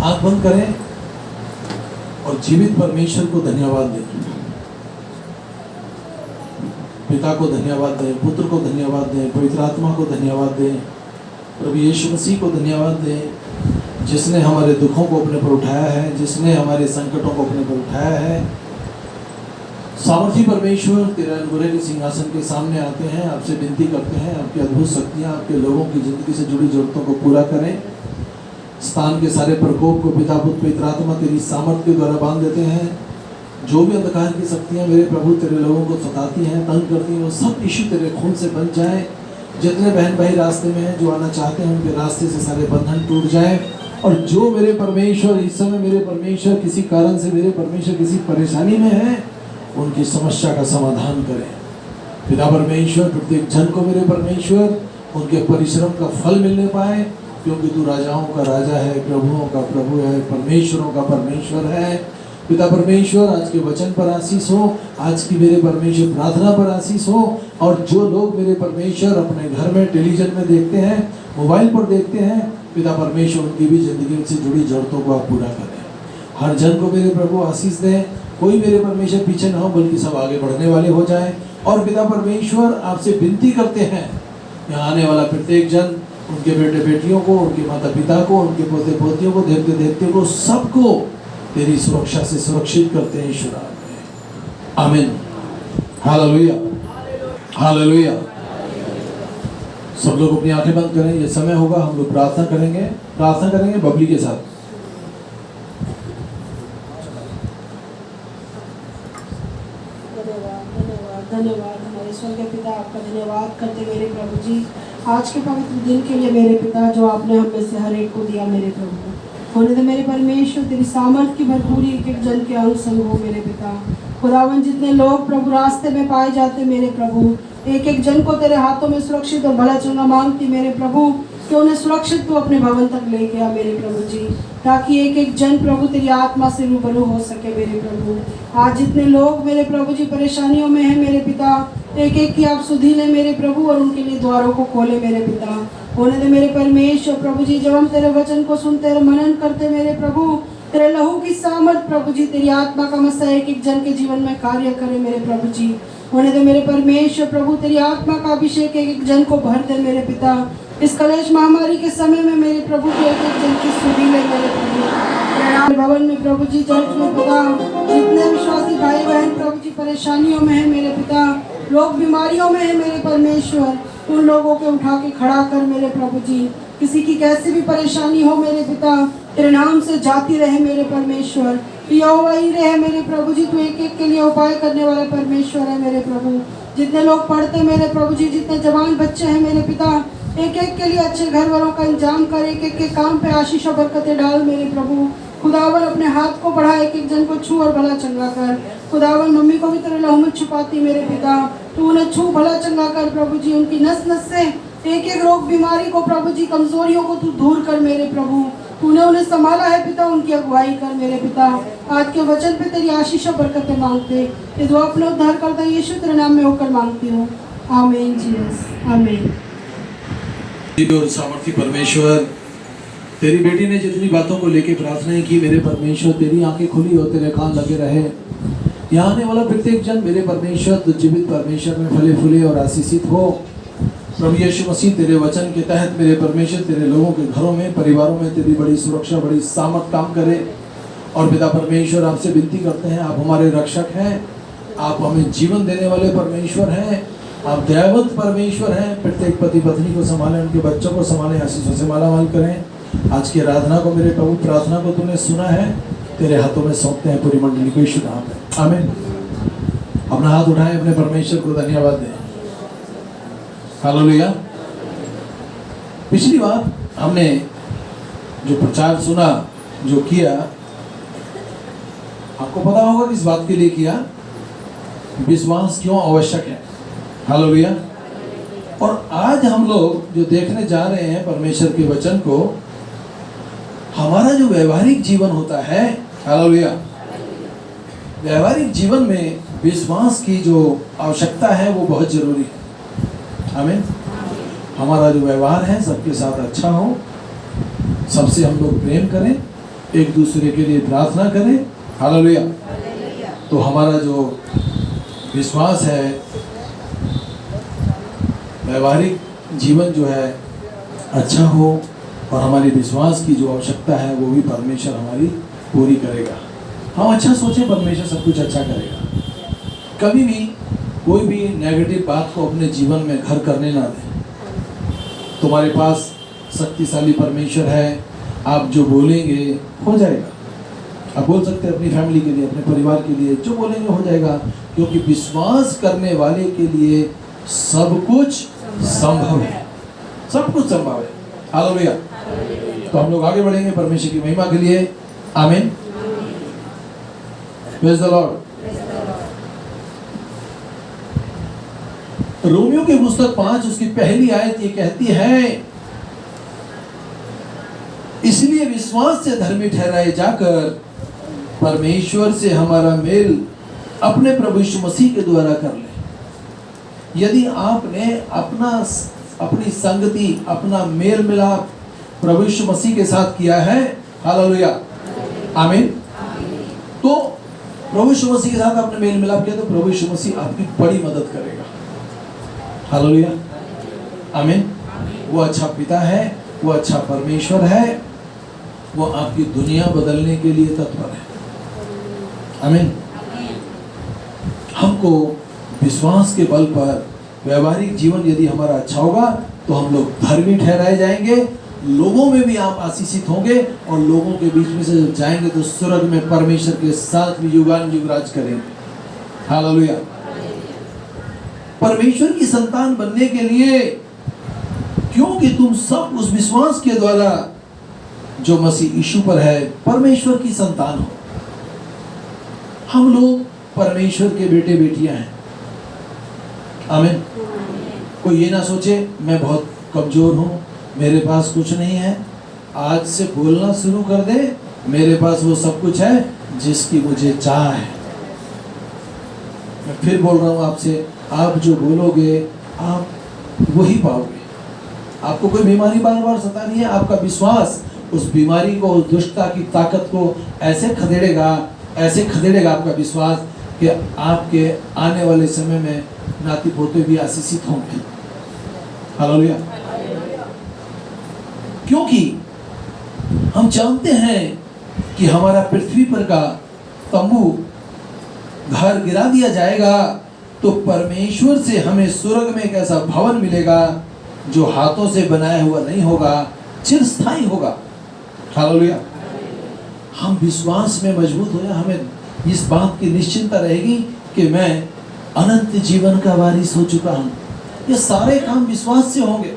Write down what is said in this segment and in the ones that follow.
आंख बंद करें और जीवित परमेश्वर को धन्यवाद दें। पिता को धन्यवाद दें, पुत्र को धन्यवाद दें, पवित्र आत्मा को धन्यवाद दें, प्रभु यीशु मसीह को धन्यवाद दें, जिसने हमारे दुखों को अपने पर उठाया है, जिसने हमारे संकटों को अपने पर उठाया है। सामर्थी परमेश्वर, तेरे अनुग्रह के सिंहासन के सामने आते हैं, आपसे विनती करते हैं आपकी अद्भुत शक्तियाँ आपके लोगों की ज़िंदगी से जुड़ी जरूरतों को पूरा करें। स्थान के सारे प्रकोप को पिता पुत्र पवित्र आत्मा तेरी सामर्थ के द्वारा बांध देते हैं। जो भी अंधकार की शक्तियाँ मेरे प्रभु तेरे लोगों को सताती हैं, तंग करती हैं, वो सब यीशु तेरे खून से बच जाए। जितने बहन भाई रास्ते में हैं, जो आना चाहते हैं, उनके रास्ते से सारे बंधन टूट जाए। और जो मेरे परमेश्वर इस समय मेरे परमेश्वर किसी कारण से मेरे परमेश्वर किसी परेशानी में है, उनकी समस्या का समाधान करें। पिता परमेश्वर, प्रत्येक जन को मेरे परमेश्वर उनके परिश्रम का फल मिलने पाए, क्योंकि तू राजाओं का राजा है, प्रभुओं का प्रभु है, परमेश्वरों का परमेश्वर है। पिता परमेश्वर, आज के वचन पर आशीष हो, आज की मेरे परमेश्वर प्रार्थना पर आशीष हो। और जो लोग मेरे परमेश्वर अपने घर में टेलीविजन में देखते हैं, मोबाइल पर देखते हैं, पिता परमेश्वर उनकी भी जिंदगी से जुड़ी जरूरतों को आप पूरा करें। हर जन को मेरे प्रभु आशीष दें, कोई मेरे परमेश्वर पीछे ना हो, बल्कि सब आगे बढ़ने वाले हो जाए। और पिता परमेश्वर, आपसे विनती करते हैं, यहाँ आने वाला प्रत्येक जन, उनके बेटे बेटियों को, उनके माता पिता को, उनके पोते पोतियों को, देवते देवतियों को, सबको तेरी सुरक्षा से सुरक्षित करते हैं ईश्वर। आमीन। Hallelujah, hallelujah. सब लोग अपनी आंखें बंद करें। ये समय होगा, हम लोग प्रार्थना करेंगे बबली के साथ। धन्यवाद हमारे स्वर्गीय पिता, आपका धन्यवाद करते मेरे प्रभु जी, आज के पवित्र दिन के लिए मेरे पिता, जो आपने हम में से हर एक को दिया मेरे प्रभु। होने दे मेरे परमेश्वर, तेरी सामर्थ की भरपूरी एक एक जन के अंग संग हो मेरे पिता। खुदावन, जितने लोग प्रभु रास्ते में पाए जाते मेरे प्रभु, एक एक जन को तेरे हाथों में सुरक्षित और भला चंगा मांगती मेरे प्रभु, कि उन्हें सुरक्षित तू अपने भवन तक लेके आ मेरे प्रभु जी, ताकि एक एक जन प्रभु तेरी आत्मा से रूबरू हो सके मेरे प्रभु। आज जितने लोग मेरे प्रभु जी परेशानियों में हैं मेरे पिता, एक एक की आप सुधी ले मेरे प्रभु, और उनके लिए द्वारों को खोले मेरे पिता। होने दे मेरे परमेश्वर प्रभु जी, जब हम तेरे वचन को सुनते और मनन करते मेरे प्रभु, तेरे लहू की सामर्थ प्रभु जी, तेरी आत्मा का मसा एक एक जन के जीवन में कार्य करे मेरे प्रभु जी। होने दे मेरे परमेश्वर प्रभु, तेरी आत्मा का अभिषेक एक एक जन को भर दे मेरे पिता। इस कलेश महामारी के समय में मेरे प्रभु के एक एक जन की सुधी ले मेरे प्रभु। भवन में प्रभु जी, चर्च में पिता, जितने विश्वासी भाई बहन प्रभु जी परेशानियों में है मेरे पिता, लोग बीमारियों में है मेरे परमेश्वर, उन लोगों को उठा के खड़ा कर मेरे प्रभु जी। किसी की कैसी भी परेशानी हो मेरे पिता, तेरे नाम से जाती रहे मेरे परमेश्वर। यहोवा ही रहे मेरे प्रभु जी, तू एक एक के लिए उपाय करने वाला परमेश्वर है मेरे प्रभु। जितने लोग पढ़ते मेरे प्रभु जी, जितने जवान बच्चे हैं मेरे पिता, एक एक के लिए अच्छे घर वालों का इंतजाम कर, एक एक के काम पे आशीष और बरकतें डाल मेरे प्रभु। खुदावन, अपने हाथ को बढ़ा, एक एक जन को छू और भला चंगा कर। खुदावन, मम्मी को भी तेरे लहू में छुपाती मेरे पिता, तू उन्हें छू भला चंगा कर प्रभु जी। उनकी नस नस से एक एक रोग बीमारी को प्रभु जी, कमजोरियों को तू दूर कर मेरे प्रभु। तूने उन्हें संभाला है पिता, उनकी अगुवाई कर मेरे पिता। आज के वचन पे तेरी आशीष और बरकतें मांगते, ये दुआ अपने उद्धार करता यीशु तेरे नाम में होकर मांगती हूँ, आमीन जीसस, आमीन। और सामर्थी परमेश्वर, तेरी बेटी ने जितनी बातों को लेके प्रार्थना की मेरे परमेश्वर, तेरी आंखें खुली हो, तेरे कान लगे रहे। यहाँ आने वाला प्रत्येक जन मेरे परमेश्वर, तो जीवित परमेश्वर में फले फूले और आशीषित हो। प्रभु यीशु मसीह, तेरे वचन के तहत मेरे परमेश्वर, तेरे लोगों के घरों में, परिवारों में तेरी बड़ी सुरक्षा, बड़ी सामर्थ काम करे। और पिता परमेश्वर, आपसे विनती करते हैं, आप हमारे रक्षक हैं, आप हमें जीवन देने वाले परमेश्वर हैं, आप दयावंत परमेश्वर हैं। प्रत्येक पति पत्नी को संभालें, उनके बच्चों को संभालें, आशीषों से मालामाल करें। आज की आराधना को मेरे प्रभु, प्रार्थना को तूने सुना है, तेरे हाथों में सौंपते हैं पूरी मंडली को यीशु नाम में, आमीन। अपना हाथ उठाएं, अपने परमेश्वर को धन्यवाद दें। हालेलुया। पिछली बार हमने जो प्रचार सुना, जो किया, आपको पता होगा किस बात के लिए किया, विश्वास क्यों आवश्यक है। हालेलुया। और आज हम लोग जो देखने जा रहे हैं परमेश्वर के वचन को, हमारा जो व्यवहारिक जीवन होता है, हालेलुया, व्यवहारिक जीवन में विश्वास की जो आवश्यकता है वो बहुत जरूरी है। आमीन। हमारा जो व्यवहार है सबके साथ अच्छा हो, सबसे हम लोग प्रेम करें, एक दूसरे के लिए प्रार्थना करें। हालेलुया। तो हमारा जो विश्वास है, व्यवहारिक जीवन जो है अच्छा हो, और हमारी विश्वास की जो आवश्यकता है वो भी परमेश्वर हमारी पूरी करेगा। हम अच्छा सोचें, परमेश्वर सब कुछ अच्छा करेगा। कभी भी कोई भी नेगेटिव बात को अपने जीवन में घर करने ना दें। तुम्हारे पास शक्तिशाली परमेश्वर है, आप जो बोलेंगे हो जाएगा। आप बोल सकते हैं अपनी फैमिली के लिए, अपने परिवार के लिए, जो बोलेंगे हो जाएगा, क्योंकि विश्वास करने वाले के लिए सब कुछ संभव है। सब कुछ संभव है। हालेलुया। तो हम लोग आगे बढ़ेंगे परमेश्वर की महिमा के लिए। आमीन। Praise the Lord. रोमियो की पुस्तक 5 उसकी पहली आयत ये कहती है, इसलिए विश्वास से धर्मी ठहराए जाकर परमेश्वर से हमारा मेल अपने प्रभु यीशु मसीह के द्वारा कर ले। यदि आपने अपनी संगति, अपना मेल मिलाप प्रभु यीशु मसीह के साथ किया है, हालेलुया, आमीन, तो प्रभु यीशु मसीह के साथ आपने मेल मिलाप किया तो प्रभु यीशु मसीह आपकी बड़ी मदद करेगा। हालेलुया, आमीन। वो अच्छा पिता है, वो अच्छा परमेश्वर है, वो आपकी दुनिया बदलने के लिए तत्पर है। आमीन। हमको विश्वास के बल पर व्यवहारिक जीवन यदि हमारा अच्छा होगा तो हम लोग धर्मी ठहराए जाएंगे, लोगों में भी आप आशीषित होंगे, और लोगों के बीच में से जब जाएंगे तो स्वर्ग में परमेश्वर के साथ भी युगान युगराज करेंगे। हालेलुया। परमेश्वर की संतान बनने के लिए, क्योंकि तुम सब उस विश्वास के द्वारा जो मसीह यीशु पर है परमेश्वर की संतान हो। हम लोग परमेश्वर के बेटे बेटियां हैं। आमीन। कोई ये ना सोचे मैं बहुत कमजोर हूं, मेरे पास कुछ नहीं है। आज से बोलना शुरू कर दे, मेरे पास वो सब कुछ है जिसकी मुझे चाह है। मैं फिर बोल रहा हूं आपसे, आप जो बोलोगे आप वही पाओगे। आपको कोई बीमारी बार बार सता नहीं है, आपका विश्वास उस बीमारी को, उस दुष्टता की ताकत को ऐसे खदेड़ेगा आपका विश्वास कि आपके आने वाले समय में नाती पोते भी आशीषित होंगे। हालेलुया। क्योंकि हम जानते हैं कि हमारा पृथ्वी पर का तंबू घर गिरा दिया जाएगा तो परमेश्वर से हमें स्वर्ग में एक ऐसा भवन मिलेगा जो हाथों से बनाया हुआ नहीं होगा, चिरस्थायी होगा। हालेलुया। हम विश्वास में मजबूत हो जाए, हमें इस बात की निश्चिंता रहेगी कि मैं अनंत जीवन का वारिस हो चुका हूं। ये सारे काम विश्वास से होंगे।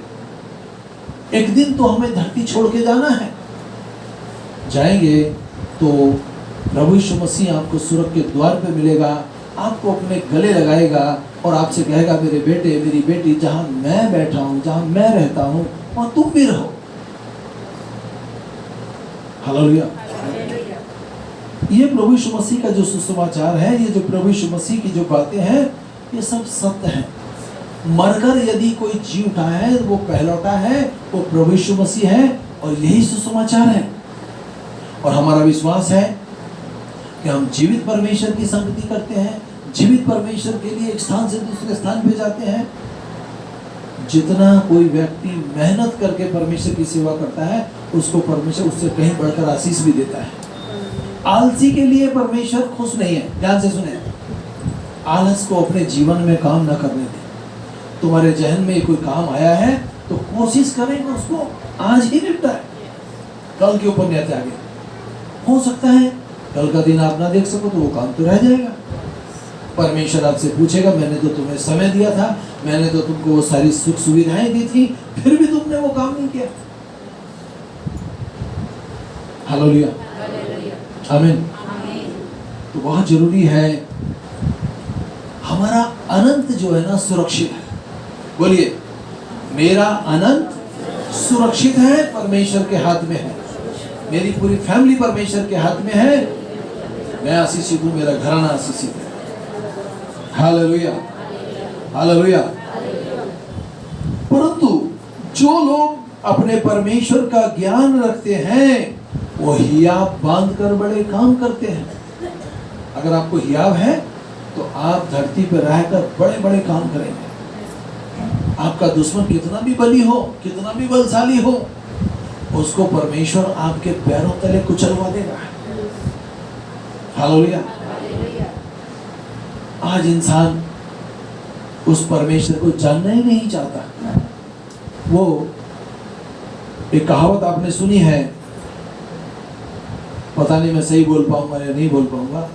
एक दिन तो हमें धरती छोड़ के जाना है, जाएंगे तो प्रभु यीशु मसीह आपको स्वर्ग के द्वार पे मिलेगा, आपको अपने गले लगाएगा और आपसे कहेगा, मेरे बेटे मेरी बेटी, जहां मैं बैठा हूं, जहां मैं रहता हूं वहां तुम भी रहो। हालेलुया। ये प्रभु यीशु मसीह का जो सुसमाचार है, ये जो प्रभु यीशु मसीह की जो बातें हैं, ये सब सत्य है। मरकर यदि कोई जी उठा है, वो पहलौटा है, वो प्रभु यीशु मसीह है, और यही सुसमाचार है। और हमारा विश्वास है कि हम जीवित परमेश्वर की संगति करते हैं, जीवित परमेश्वर के लिए एक स्थान से दूसरे स्थान पे जाते हैं। जितना कोई व्यक्ति मेहनत करके परमेश्वर की सेवा करता है, उसको परमेश्वर उससे कहीं बढ़कर आशीष भी देता है। आलसी के लिए परमेश्वर खुश नहीं है। ध्यान से सुने, आलस को अपने जीवन में काम न करने दें। तुम्हारे जहन में कोई काम आया है तो कोशिश करेंगे उसको आज ही निपटाए, कल के ऊपर नहीं आगे। हो सकता है कल का दिन आप ना देख सको तो वो काम तो रह जाएगा। परमेश्वर आपसे पूछेगा, मैंने तो तुम्हें समय दिया था, मैंने तो तुमको वो सारी सुख सुविधाएं दी थी, फिर भी तुमने वो काम नहीं किया। हालेलुया, आमीन। तो बहुत जरूरी है, हमारा अनंत जो है ना सुरक्षित है। बोलिए, मेरा अनंत सुरक्षित है, परमेश्वर के हाथ में है। मेरी पूरी फैमिली परमेश्वर के हाथ में है। मैं आशीषित हूं, मेरा घराना आशीषित है। Hallelujah, hallelujah. परंतु जो लोग अपने परमेश्वर का ज्ञान रखते हैं वो हियाव बांध कर बड़े काम करते हैं। अगर आपको हियाव है तो आप धरती पर रहकर बड़े बड़े काम करेंगे। आपका दुश्मन कितना भी बली हो, कितना भी बलशाली हो, उसको परमेश्वर आपके पैरों तले कुचलवा देगा। हालेलुया। आज इंसान उस परमेश्वर को जानना ही नहीं चाहता। वो एक कहावत आपने सुनी है, पता नहीं मैं सही बोल पाऊंगा या नहीं बोल पाऊंगा।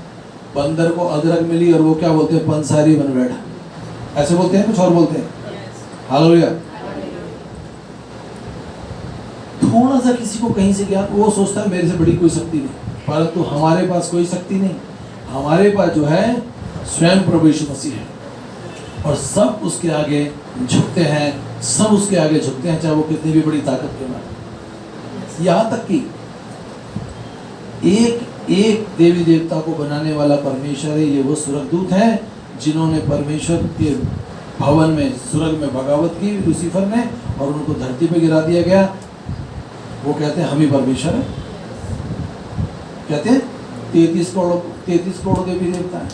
बंदर को अदरक मिली और वो क्या बोलते हैं, पंसारी बन बैठा। ऐसे बोलते हैं, कुछ और बोलते हैं। हालेलुया। थोड़ा सा किसी को कहीं से ज्ञान, वो सोचता है मेरे से बड़ी कोई शक्ति नहीं, परंतु हमारे पास कोई शक्ति नहीं। हमारे पास जो है स्वयं प्रभु यीशु मसीह है, और सब उसके आगे झुकते हैं, सब उसके आगे झुकते हैं, चाहे वो कितनी भी बड़ी ताकत क्यों ना हो। यहाँ तक कि एक एक देवी देवता को बनाने वाला परमेश्वर है। ये वो स्वर्गदूत है जिन्होंने परमेश्वर के भवन में, स्वर्ग में बगावत की लूसीफर ने, और उनको धरती पे गिरा दिया गया। वो कहते हैं हम ही परमेश्वर है। कहते हैं 33 करोड़ देवी देवता है।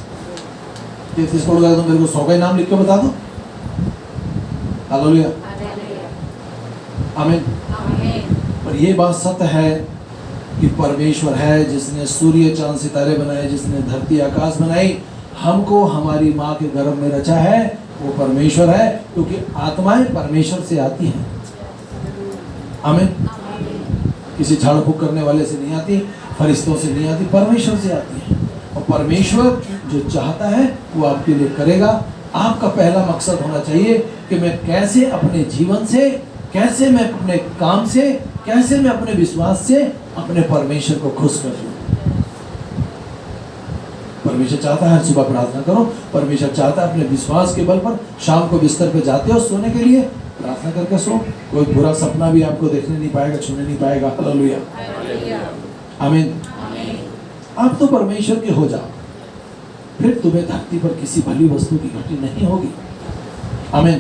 33 करोड़ का तो मेरे को 100 का नाम लिख के बता दो। हालेलुया, आमीन। पर ये बात सत्य है कि परमेश्वर है जिसने सूर्य चांद सितारे बनाए, जिसने धरती आकाश बनाई, हमको हमारी माँ के गर्भ में रचा है, वो परमेश्वर है। क्योंकि आत्माएं परमेश्वर से आती हैं। आमीन। किसी झाड़ फूक करने वाले से नहीं आती, फरिश्तों से नहीं आती, परमेश्वर से आती है। और परमेश्वर जो चाहता है वो आपके लिए करेगा। आपका पहला मकसद होना चाहिए कि मैं कैसे अपने जीवन से, कैसे मैं अपने काम से, कैसे मैं अपने विश्वास से अपने परमेश्वर को खुश कर लूं। परमेश्वर चाहता है हर सुबह प्रार्थना करो। परमेश्वर चाहता है अपने विश्वास के बल पर शाम को बिस्तर पे जाते हो सोने के लिए, प्रार्थना करके सो। कोई बुरा सपना भी आपको देखने नहीं पाएगा, छूने नहीं पाएगा। हालेलुया, आमीन। आप तो परमेश्वर के हो जाओ, फिर तुम्हें धरती पर किसी भली वस्तु की घटी नहीं होगी। आमीन।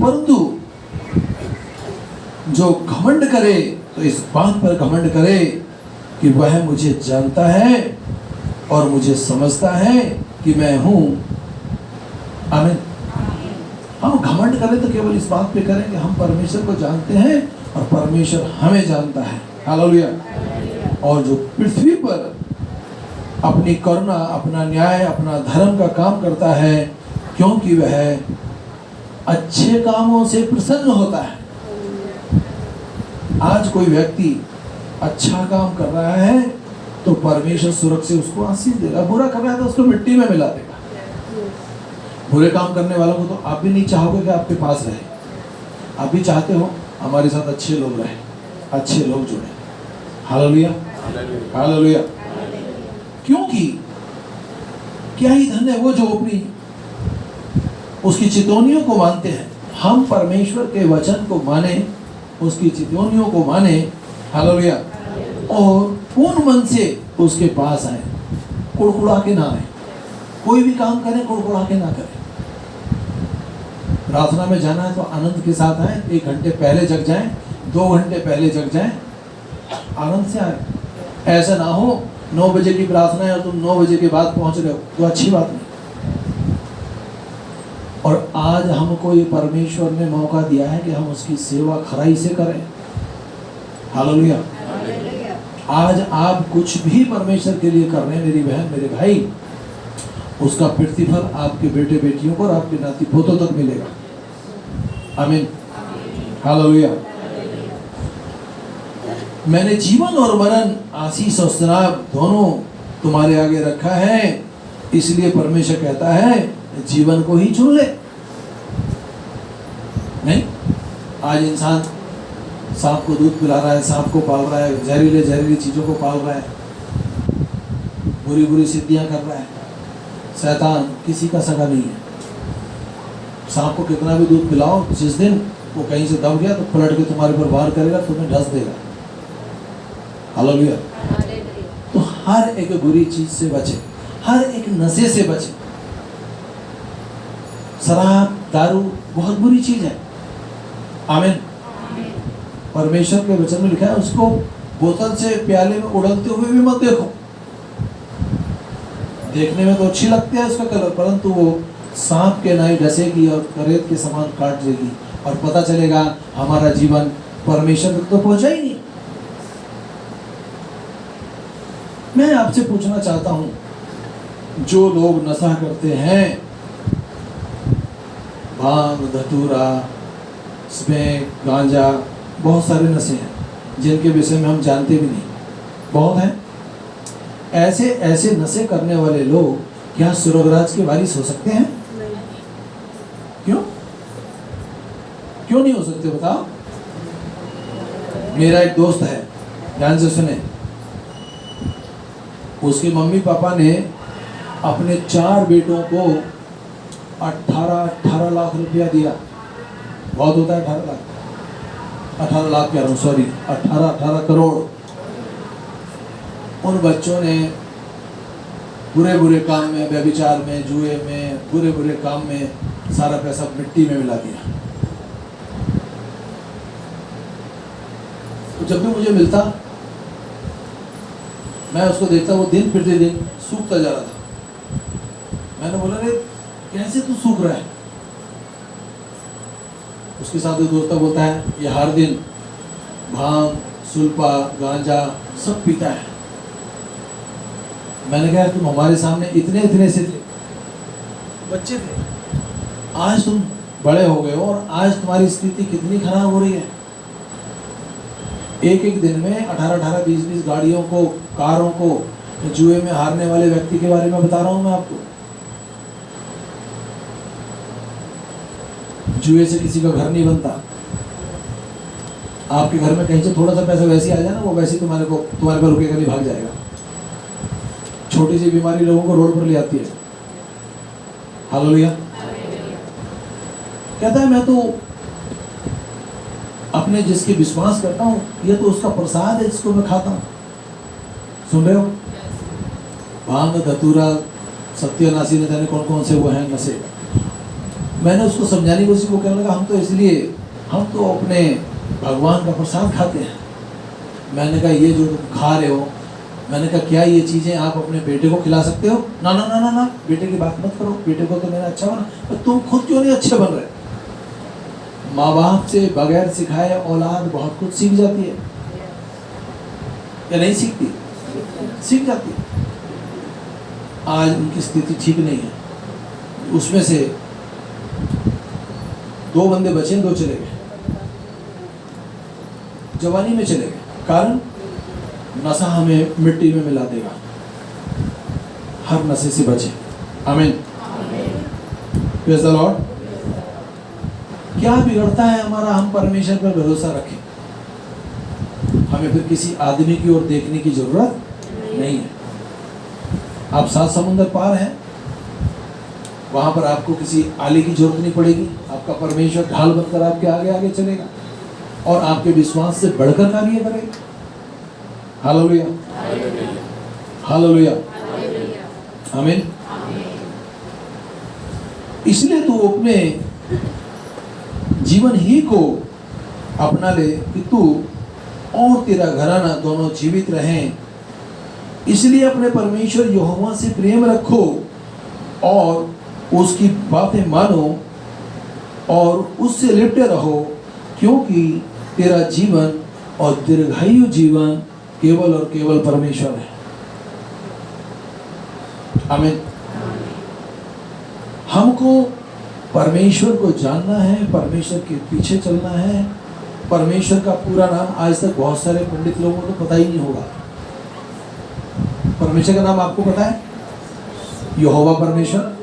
परंतु जो घमंड करे तो इस बात पर घमंड करे कि वह मुझे जानता है और मुझे समझता है कि मैं हूं। आमीन। हम घमंड करें तो केवल इस बात पे करें कि हम परमेश्वर को जानते हैं और परमेश्वर हमें जानता है। हालेलुया। और जो पृथ्वी पर अपनी करुणा, अपना न्याय, अपना धर्म का काम करता है, क्योंकि वह अच्छे कामों से प्रसन्न होता है। आज कोई व्यक्ति अच्छा काम कर रहा है तो परमेश्वर स्वर्ग से उसको आशीष देगा। बुरा कर रहा है तो उसको मिट्टी में मिला देगा। बुरे काम करने वालों को तो आप भी नहीं चाहोगे कि आपके पास रहे। आप भी चाहते हो हमारे साथ अच्छे लोग रहे, अच्छे लोग जुड़े। Hallelujah, hallelujah. क्योंकि क्या ही धन्य है वो जो अपनी उसकी चितौनियों को मानते हैं। हम परमेश्वर के वचन को माने, उसकी चितौनियों को माने। हालेलुया। और पूर्ण मन से उसके पास आए, कुड़कुड़ा के ना आए। कोई भी काम करें कुड़कुड़ा के ना करें। प्रार्थना में जाना है तो आनंद के साथ आए। 1 घंटे पहले जग जाएं, 2 घंटे पहले जग जाएं, आनंद से आए। ऐसा ना हो 9 बजे की प्रार्थना है और तुम 9 बजे के बाद पहुंच रहे हो, तो अच्छी बात नहीं। और आज हमको ये परमेश्वर ने मौका दिया है कि हम उसकी सेवा खराई से करें। हालेलुया। आज आप कुछ भी परमेश्वर के लिए कर रहे हैं मेरी बहन, मेरे भाई, उसका प्रतिफल आपके बेटे बेटियों को और आपके नाती पोतों तक मिलेगा। आमीन। हालेलुया। मैंने जीवन और मरण, आशीष और श्राप दोनों तुम्हारे आगे रखा है, इसलिए परमेश्वर कहता है जीवन को ही चुन ले। नहीं, आज इंसान सांप को दूध पिला रहा है, सांप को पाल रहा है, जहरीली चीजों को पाल रहा है, बुरी सिद्धियां कर रहा है। शैतान किसी का सगा नहीं है। सांप को कितना भी दूध पिलाओ, जिस दिन वो कहीं से दब गया तो पलट के तुम्हारे पर वार करेगा, तुम्हें ढस देगा। हालेलुया। तो हर एक बुरी चीज से बचे, हर एक नशे से बचे। शराब, दारू बहुत बुरी चीज है। आमीन। परमेश्वर के वचन में लिखा है उसको बोतल से प्याले में उड़लते हुए भी मत देखो। देखने में तो अच्छी लगती है उसका कलर, परंतु वो सांप के नाई डसेगी और करेत के समान काट देगी, और पता चलेगा हमारा जीवन परमेश्वर तक तो पहुंचा ही नहीं। मैं आपसे पूछना चाहता हूं, जो लोग नशा करते हैं, भांग, धतूरा, स्मैक, गांजा, बहुत सारे नशे हैं जिनके विषय में हम जानते भी नहीं, बहुत हैं। ऐसे ऐसे नशे करने वाले लोग क्या स्वर्गराज के वारिस हो सकते हैं? क्यों क्यों नहीं हो सकते बताओ? मेरा एक दोस्त है, ध्यान से सुने, उसके मम्मी पापा ने अपने 4 बेटों को 18 लाख रुपया दिया। बहुत होता है 18 लाख कह रहा हूँ, सॉरी, 18 करोड़। उन बच्चों ने बुरे बुरे काम में, व्यभिचार में, जुए में, बुरे बुरे काम में सारा पैसा मिट्टी में मिला दिया। तो जब भी मुझे मिलता, मैं उसको देखता, वो दिन प्रतिदिन सूखता जा रहा था। मैंने बोला, रे कैसे तू सूख रहा है? उसके साथ वो दोस्त बोलता है, ये हर दिन भांग, सुल्पा, गांजा सब पीता है। मैंने कहा, तुम हमारे सामने इतने से थे, बच्चे थे, आज तुम बड़े हो गए हो और आज तुम्हारी स्थिति कितनी खराब हो रही है। एक दिन में 18 20 गाड़ियों को, कारों को जुए में हारने वाले व्यक्ति के बारे में बता रहा हूं मैं आपको। जुए से किसी का घर नहीं बनता। आपके घर में कहीं से थोड़ा सा पैसा वैसे आ जाए ना, वो वैसे तुम्हारे पर रुकेगा नहीं, भाग जाएगा। छोटी सी बीमारी लोगों को रोड पर ले आती है। हालेलुया। कहता है, मैं तो अपने जिसके विश्वास करता हूं, ये तो उसका प्रसाद है जिसको मैं खाता हूं। सुन रहे हो? भांग, धतूरा, सत्यानाशी, न जाने कौन कौन से वो हैं नशे। मैंने उसको समझाने की कोशिश, वो कहने लगा, हम तो अपने भगवान का प्रसाद खाते हैं। मैंने कहा, ये जो तुम खा रहे हो, मैंने कहा, क्या ये चीज़ें आप अपने बेटे को खिला सकते हो? ना ना ना ना ना, बेटे की बात मत करो, बेटे को तो मैंने अच्छा बना, पर तुम खुद क्यों नहीं अच्छे बन रहे? माँ बाप से बगैर सिखाए औलाद बहुत कुछ सीख जाती है, या नहीं सीखती? सीख जाती है। आज उनकी स्थिति ठीक नहीं है। उसमें से 2 बंदे बचे, 2 चले गए, जवानी में चले गए। कारण नशा हमें मिट्टी में मिला देगा। हर नशे से बचे। आमीन। Praise the Lord. क्या बिगड़ता है हमारा? हम परमेश्वर पर भरोसा रखें, हमें फिर किसी आदमी की ओर देखने की जरूरत नहीं है। आप 7 समुंदर पार हैं, वहां पर आपको किसी आले की जरूरत नहीं पड़ेगी। आपका परमेश्वर ढाल बनकर आपके आगे आगे चलेगा और आपके विश्वास से बढ़कर कार्य करेगा। हालेलुया, हालेलुया, आमीन। इसलिए तू अपने जीवन ही को अपना ले कि तू और तेरा घराना दोनों जीवित रहें। इसलिए अपने परमेश्वर यहोवा से प्रेम रखो और उसकी बातें मानो और उससे लिपटे रहो, क्योंकि तेरा जीवन और दीर्घायु जीवन केवल और केवल परमेश्वर है। आमीन। हमको परमेश्वर को जानना है, परमेश्वर के पीछे चलना है। परमेश्वर का पूरा नाम आज तक बहुत सारे पंडित लोगों को पता ही नहीं होगा। परमेश्वर का नाम आपको पता है? यहोवा परमेश्वर।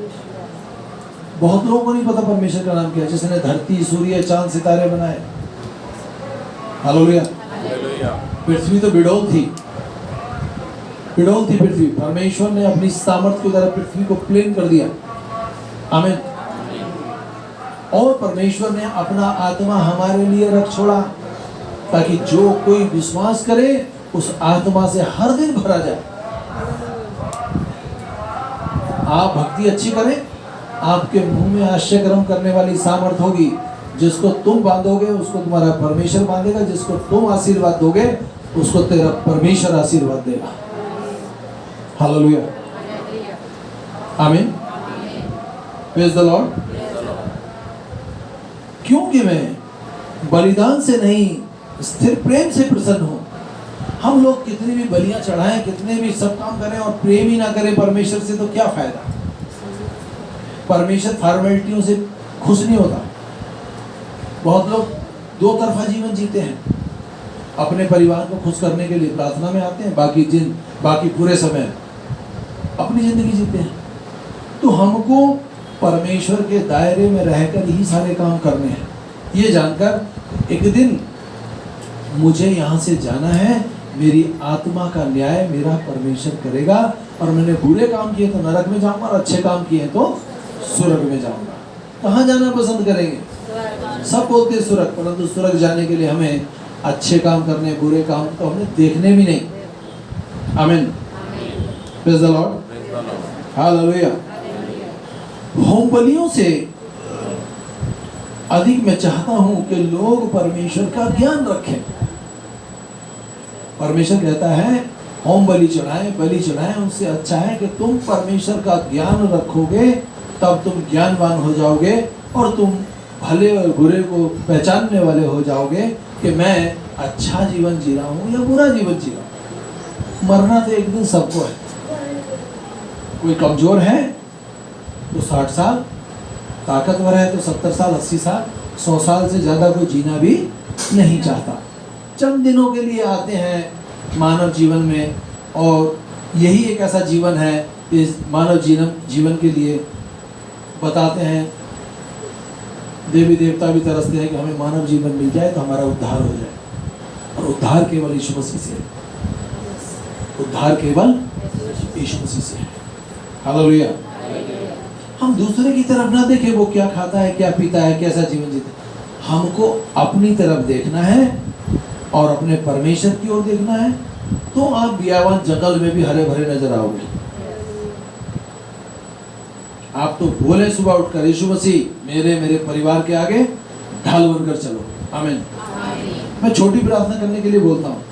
बहुत लोगों को नहीं पता परमेश्वर का नाम क्या है, जिसने धरती, सूर्य, चांद, सितारे बनाए। हालेलुया। पृथ्वी तो बिडौल थी पृथ्वी। परमेश्वर ने अपनी सामर्थ्य के द्वारा पृथ्वी को प्लेन कर दिया। आमीन। और परमेश्वर ने अपना आत्मा हमारे लिए रख छोड़ा, ताकि जो कोई विश्वास करे उस आत्मा से हर दिन भरा जाए। आप भक्ति अच्छी करें, आपके मुंह में आश्चर्यकर्म करने वाली सामर्थ होगी। जिसको तुम बांधोगे उसको तुम्हारा परमेश्वर बांधेगा, जिसको तुम आशीर्वाद दोगे उसको तेरा परमेश्वर आशीर्वाद देगा। हालेलुया, आमीन, प्रेज द लॉर्ड। क्योंकि मैं बलिदान से नहीं स्थिर प्रेम से प्रसन्न हूं। हम लोग कितनी भी बलियां चढ़ाएं, कितने भी सब काम करें और प्रेम ही ना करें परमेश्वर से, तो क्या फायदा। परमेश्वर फॉर्मेलिटियों से खुश नहीं होता। बहुत लोग दो तरफा जीवन जीते हैं, अपने परिवार को खुश करने के लिए प्रार्थना में आते हैं, बाकी पूरे समय अपनी जिंदगी जीते हैं। तो हमको परमेश्वर के दायरे में रहकर ही सारे काम करने हैं, ये जानकर एक दिन मुझे यहाँ से जाना है, मेरी आत्मा का न्याय मेरा परमेश्वर करेगा, और मैंने बुरे काम किए तो नरक में जाऊंगा और अच्छे काम किए तो स्वर्ग में जाऊंगा। कहाँ जाना पसंद करेंगे? सब बोलते स्वर्ग, परंतु स्वर्ग जाने के लिए हमें अच्छे काम करने, बुरे काम तो हमें देखने भी नहीं। आमीन, प्रेज द लॉर्ड, हालेलुया। होम बलियों से अधिक मैं चाहता हूं कि लोग परमेश्वर का ज्ञान रखें। परमेश्वर कहता है होम बलि चढ़ाएं, उससे अच्छा है कि तुम परमेश्वर का ज्ञान रखोगे, तब तुम ज्ञानवान हो जाओगे और तुम भले और बुरे को पहचानने वाले हो जाओगे कि मैं अच्छा जीवन जी रहा हूं या बुरा जीवन जी रहा हूं। मरना तो एक दिन सबको है। कोई कमजोर है तो 60 साल, ताकतवर है तो 70 साल, 80 साल, 100 साल से ज़्यादा कोई जीना भी नहीं चाहता। चंद दिनों के लिए आते हैं मानव जीवन में, और यही एक ऐसा जीवन है इस मानव जीवन के लिए बताते हैं। देवी देवता भी तरसते हैं कि हमें मानव जीवन मिल जाए तो हमारा उद्धार हो जाए, और उद्धार केवल यीशु मसीह से है। उद्धार केवल यीशु मसीह से है। हालेलुया। हम दूसरे की तरफ ना देखें, वो क्या खाता है, क्या पीता है, कैसा जीवन जीता है। हमको अपनी तरफ देखना है और अपने परमेश्वर की ओर देखना है, तो आप बियावान जंगल में भी हरे भरे नजर आओगे। आप तो बोले सुबह उठकर, यीशु मसीह मेरे परिवार के आगे ढाल बनकर चलो। आमीन। मैं छोटी प्रार्थना करने के लिए बोलता हूँ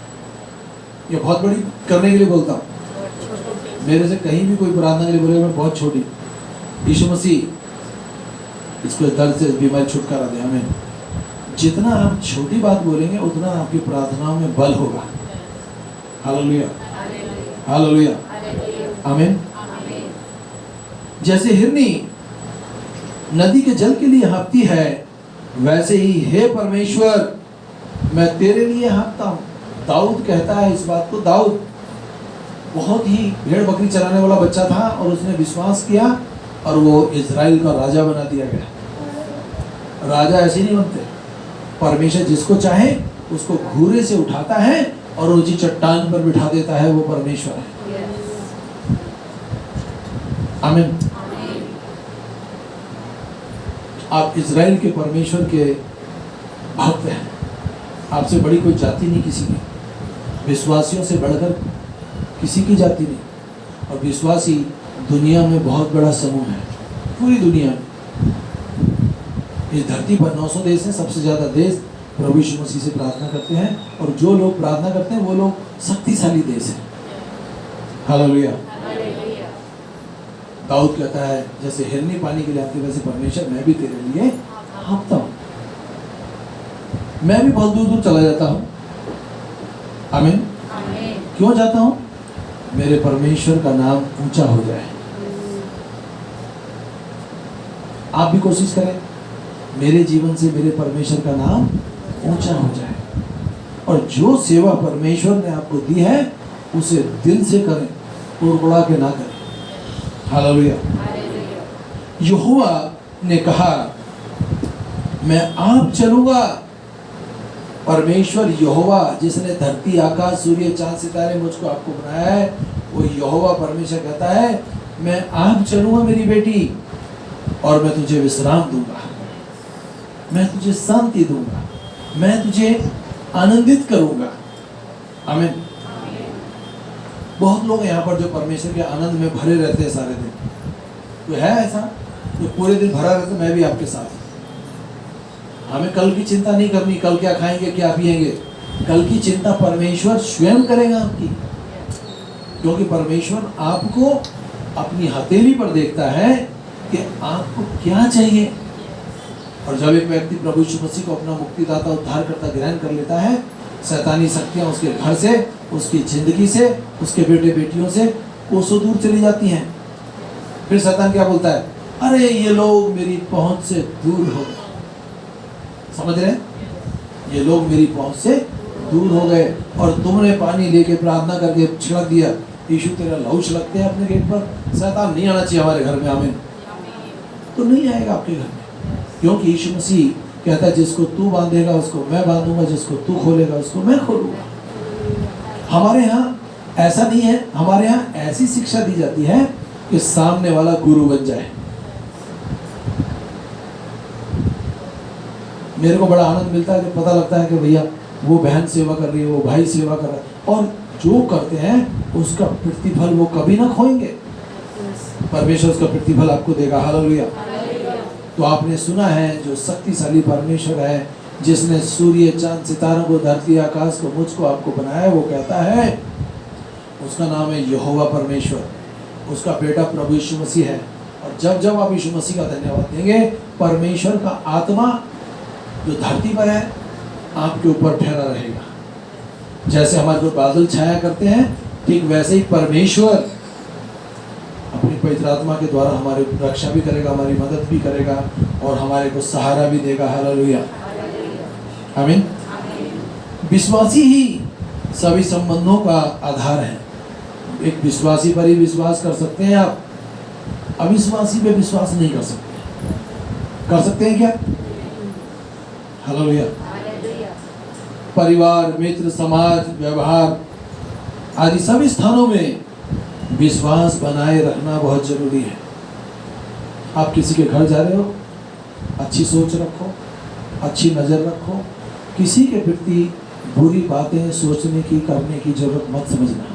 या बहुत बड़ी करने के लिए बोलता हूँ। मेरे से कहीं भी कोई प्रार्थना के लिए बोले मैं बहुत छोटी, यीशु मसीह इसको दर्द से बीमारी छुटकारा दे। आमीन। जितना आप छोटी बात बोलेंगे उतना आपकी प्रार्थनाओं में बल होगा। हालेलुया, हालेलुया, आमीन। जैसे हिरनी नदी के जल के लिए हाँफती है, वैसे ही हे परमेश्वर मैं तेरे लिए हाँफता हूँ। दाऊद कहता है इस बात को। दाऊद बहुत ही भेड़ बकरी चराने वाला बच्चा था और उसने विश्वास किया और वो इजराइल का राजा बना दिया गया। राजा ऐसे नहीं बनते। परमेश्वर जिसको चाहे उसको घूरे से उठाता है और ऊंची चट्टान पर बिठा देता है, वो परमेश्वर है। आमीन। आप इजराइल के परमेश्वर के भक्त हैं। आपसे बड़ी कोई जाति नहीं किसी की, विश्वासियों से बढ़कर किसी की जाति नहीं। और विश्वासी दुनिया में बहुत बड़ा समूह है। पूरी दुनिया में इस धरती पर 900 देश हैं। सबसे ज़्यादा देश प्रभु यीशु मसीह से प्रार्थना करते हैं, और जो लोग प्रार्थना करते हैं वो लोग शक्तिशाली देश हैं। हालेलुया। दाऊद कहता है जैसे हिरनी पानी के लिए आती है, वैसे परमेश्वर मैं भी तेरे लिए हाँफता हूँ। मैं भी बहुत दूर दूर चला जाता हूँ। आमीन। क्यों जाता हूँ? मेरे परमेश्वर का नाम ऊंचा हो जाए। आप भी कोशिश करें मेरे जीवन से मेरे परमेश्वर का नाम ऊंचा हो जाए, और जो सेवा परमेश्वर ने आपको दी है उसे दिल से करें, तोड़ के ना करें। हालेलुया। यहोवा ने कहा मैं आप चलूंगा। परमेश्वर यहोवा जिसने धरती आकाश सूर्य चांद सितारे मुझको आपको बनाया है, वो यहोवा परमेश्वर कहता है मैं आप चलूंगा मेरी बेटी, और मैं तुझे विश्राम दूंगा, मैं तुझे शांति दूंगा, मैं तुझे आनंदित करूंगा। आमीन। बहुत लोग यहाँ पर जो परमेश्वर के आनंद में भरे रहते हैं सारे दिन, तो है ऐसा जो पूरे दिन भरा रहता है। मैं भी आपके साथ, हमें कल की चिंता नहीं करनी, कल क्या खाएंगे क्या पिएंगे। कल की चिंता परमेश्वर स्वयं करेगा आपकी, क्योंकि परमेश्वर आपको अपनी हथेली पर देखता है कि आपको क्या चाहिए। और जब एक व्यक्ति प्रभु यीशु मसीह को अपना मुक्तिदाता उद्धारकर्ता ग्रहण कर लेता है, शैतानी शक्तियां उसके घर से, उसकी जिंदगी से, उसके बेटे बेटियों से कोसों दूर चली जाती हैं। फिर शैतान क्या बोलता है? अरे ये लोग मेरी पहुंच से दूर हो गए। समझ रहे हैं? ये लोग मेरी पहुंच से दूर हो गए। और तुमने पानी लेके प्रार्थना करके छिड़क दिया, यीशु तेरा लहू छिड़कते हैं अपने गेट पर, शैतान नहीं आना चाहिए हमारे घर में। आमीन। तो नहीं आएगा आपके घर में, क्योंकि यीशु मसीह कहता है जिसको तू बांधेगा उसको मैं बांधूंगा, जिसको तू खोलेगा उसको मैं खोलूंगा। हमारे यहाँ ऐसा नहीं है, हमारे यहाँ ऐसी शिक्षा दी जाती है कि सामने वाला गुरु बन जाए। मेरे को बड़ा आनंद मिलता है जब पता लगता है कि भैया वो बहन सेवा कर रही है, वो भाई सेवा कर रहा है, और जो करते हैं उसका प्रतिफल वो कभी ना खोएंगे। परमेश्वर उसका प्रतिफल आपको देगा। हालेलुया। तो आपने सुना है जो शक्तिशाली परमेश्वर है, जिसने सूर्य चांद सितारों को, धरती आकाश को, मुझको आपको बनाया, वो कहता है, उसका नाम है यहोवा परमेश्वर। उसका बेटा प्रभु यीशु मसीह है। और जब जब आप यीशु मसीह का धन्यवाद देंगे, परमेश्वर का आत्मा जो धरती पर है आपके ऊपर ठहरा रहेगा। जैसे हमारे को बादल छाया करते हैं, ठीक वैसे ही परमेश्वर अपनी पवित्र आत्मा के द्वारा हमारी रक्षा भी करेगा, हमारी मदद भी करेगा और हमारे को सहारा भी देगा। हालेलुया। आमीन। विश्वासी ही सभी संबंधों का आधार है। एक विश्वासी पर ही विश्वास कर सकते हैं आप, अविश्वासी पे विश्वास नहीं कर सकते। कर सकते हैं क्या? हालेलुया। परिवार, मित्र, समाज, व्यवहार आदि सभी स्थानों में विश्वास बनाए रखना बहुत जरूरी है। आप किसी के घर जा रहे हो, अच्छी सोच रखो, अच्छी नज़र रखो। किसी के प्रति बुरी बातें सोचने की, करने की जरूरत मत समझना।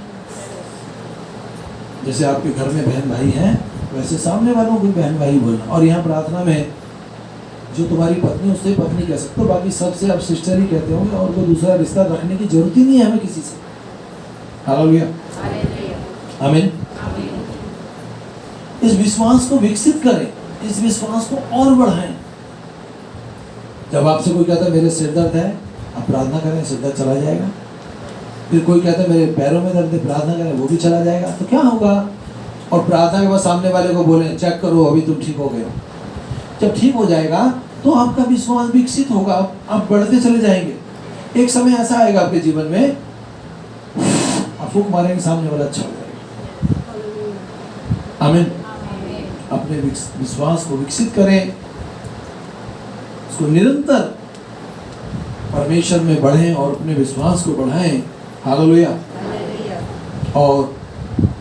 जैसे आपके घर में बहन भाई हैं, वैसे सामने वालों को बहन भाई बोलना। और यहाँ प्रार्थना में जो तुम्हारी पत्नी, उससे पत्नी कह सकते हो, बाकी सबसे आप सिस्टर ही कहते होंगे, और कोई दूसरा रिश्ता रखने की जरूरत ही नहीं है हमें किसी से। हालेलुया। आमीन। इस विश्वास को विकसित करें, इस विश्वास को और बढ़ाएं। जब आपसे कोई कहता है मेरे सिर दर्द है, आप प्रार्थना करें, सिर दर्द चला जाएगा। फिर कोई कहता है मेरे पैरों में दर्द है, प्रार्थना करें, वो भी चला जाएगा। तो क्या होगा? और प्रार्थना के बाद सामने वाले को बोलें चेक करो अभी तुम ठीक हो गए हो। जब ठीक हो जाएगा तो आपका विश्वास विकसित होगा, आप बढ़ते चले जाएंगे। एक समय ऐसा आएगा आपके जीवन में, आप फूंक मारेंगे, सामने वाला अच्छा हो जाएगा। आमीन। अपने विश्वास को विकसित करें, उसको निरंतर परमेश्वर में बढ़ें और अपने विश्वास को बढ़ाएं। हालेलुया। और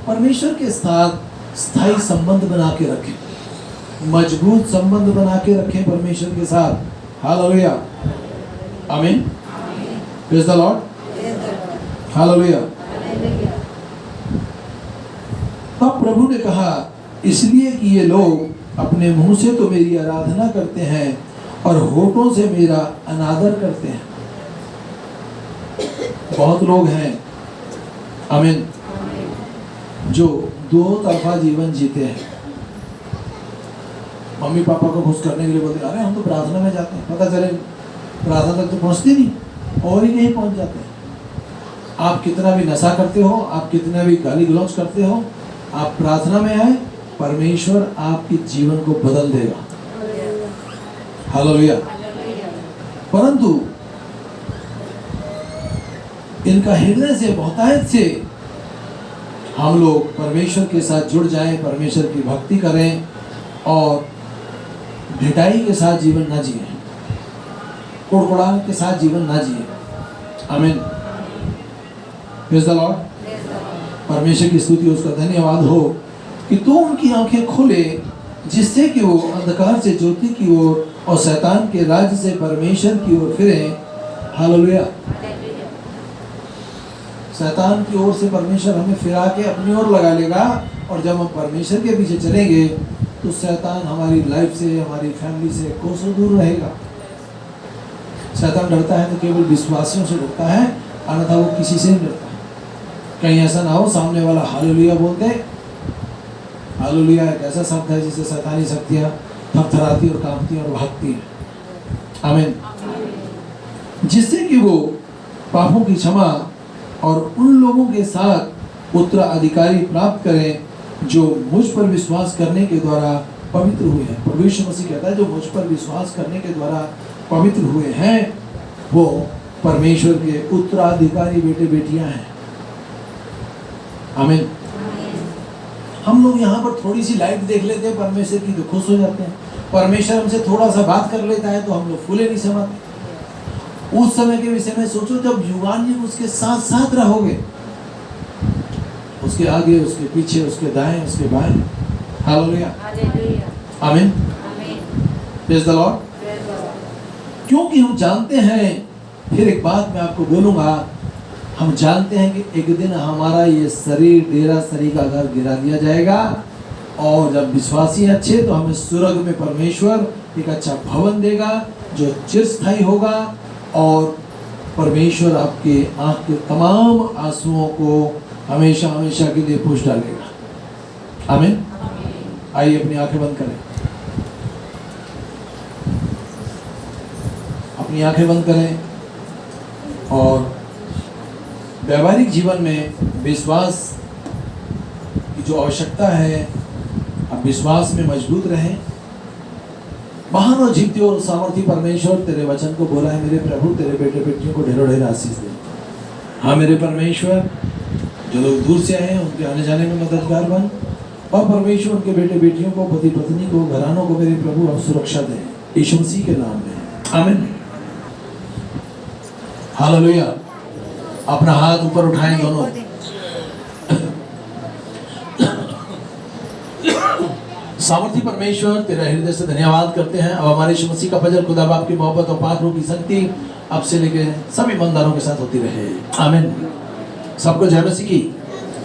परमेश्वर के साथ स्थायी संबंध बना के रखें, मजबूत संबंध बना के रखें परमेश्वर के साथ। हालेलुया। आमीन। Praise the Lord. हालेलुया। तब प्रभु ने कहा, इसलिए कि ये लोग अपने मुंह से तो मेरी आराधना करते हैं और होठों से मेरा अनादर करते हैं। बहुत लोग हैं, आमीन, जो दो तरफा जीवन जीते हैं। मम्मी पापा को खुश करने के लिए बोलते हैं, अरे हम तो प्रार्थना में जाते हैं, पता चले प्रार्थना तक तो पहुंचते नहीं और ही नहीं पहुंच जाते। आप कितना भी नशा करते हो, आप कितना भी गाली गलौज करते हो, आप प्रार्थना में आए, परमेश्वर आपके जीवन को बदल देगा। हालेलुया। परंतु इनका हृदय से, बहुतायत से हम लोग परमेश्वर के साथ जुड़ जाएं, परमेश्वर की भक्ति करें और ढिठाई के साथ जीवन ना जिए, कुड़कुड़ाहट के साथ जीवन ना जिए। आमीन। Praise the Lord. परमेश्वर की स्तुति, उसका धन्यवाद हो कि तू उनकी आंखें खोले, जिससे कि वो अंधकार से ज्योति की ओर और शैतान के राज्य से परमेश्वर की ओर फिरें। हालेलुया। शैतान की ओर से परमेश्वर हमें फिरा के अपनी ओर लगा लेगा, और जब हम परमेश्वर के पीछे चलेंगे तो शैतान हमारी लाइफ से, हमारी फैमिली से कोसों दूर रहेगा। शैतान डरता है तो केवल विश्वासियों से डरता है, अन्यथा वो किसी से नहीं डरता। कहीं ऐसा ना हो सामने वाला हालेलुया बोलते। हालेलुया एक ऐसा शब्द है जिससे शैतानी शक्तियां थरथराती और कांपती और भागती हैं। आमीन। जिससे कि वो पापों की क्षमा और उन लोगों के साथ उत्तराधिकारी प्राप्त करें जो मुझ पर विश्वास करने के द्वारा पवित्र हुए हैं। प्रभु यीशु मसीह कहता है जो मुझ पर विश्वास करने के द्वारा पवित्र हुए हैं वो परमेश्वर के उत्तराधिकारी बेटे बेटियां हैं। आमीन। हम लोग यहाँ पर थोड़ी सी लाइट देख लेते हैं परमेश्वर की तो खुश हो जाते हैं। परमेश्वर हमसे थोड़ा सा बात कर लेता है तो हम लोग फूले नहीं समाते। उस समय के विषय में सोचो जब युवान युग उसके साथ साथ रहोगे, उसके आगे उसके पीछे उसके दाएं उसके बाएं। हालेलुया आमीन प्रेज द लॉर्ड। क्योंकि हम जानते हैं, फिर एक बात मैं आपको बोलूंगा, हम जानते हैं कि एक दिन हमारा ये शरीर डेरा शरीर का घर गिरा दिया जाएगा और जब विश्वासी अच्छे तो हमें स्वर्ग में परमेश्वर एक अच्छा भवन देगा जो चिरस्थायी होगा और परमेश्वर आपके आंख के तमाम आंसुओं को हमेशा हमेशा के लिए पोंछ डालेगा। आमीन। आइए अपनी आंखें बंद करें, अपनी आंखें बंद करें और व्यवहारिक जीवन में विश्वास की जो आवश्यकता है, अब विश्वास में मजबूत रहें। महान और जीवती और सामर्थी परमेश्वर तेरे वचन को बोला है मेरे प्रभु तेरे बेटे बेटियों को ढेरों ढेर आशीष दे। हाँ मेरे परमेश्वर, जो लोग दूर से आए हैं उनके आने जाने में मददगार बन, और परमेश्वर उनके बेटे बेटियों को, पति पत्नी को, घरानों को मेरे प्रभु और सुरक्षा दे यीशु मसीह के नाम में। आमीन। हालेलुया। अपना हाथ ऊपर उठाएं दोनों। सामर्थी परमेश्वर तेरा हृदय से धन्यवाद करते हैं। अब हमारे यीशु मसीह का फजल खुदा बाप की मोहब्बत और पाक रूह की शक्ति अब से लेके सभी ईमानदारों के साथ होती रहे। आमीन। सबको जय मसीह की।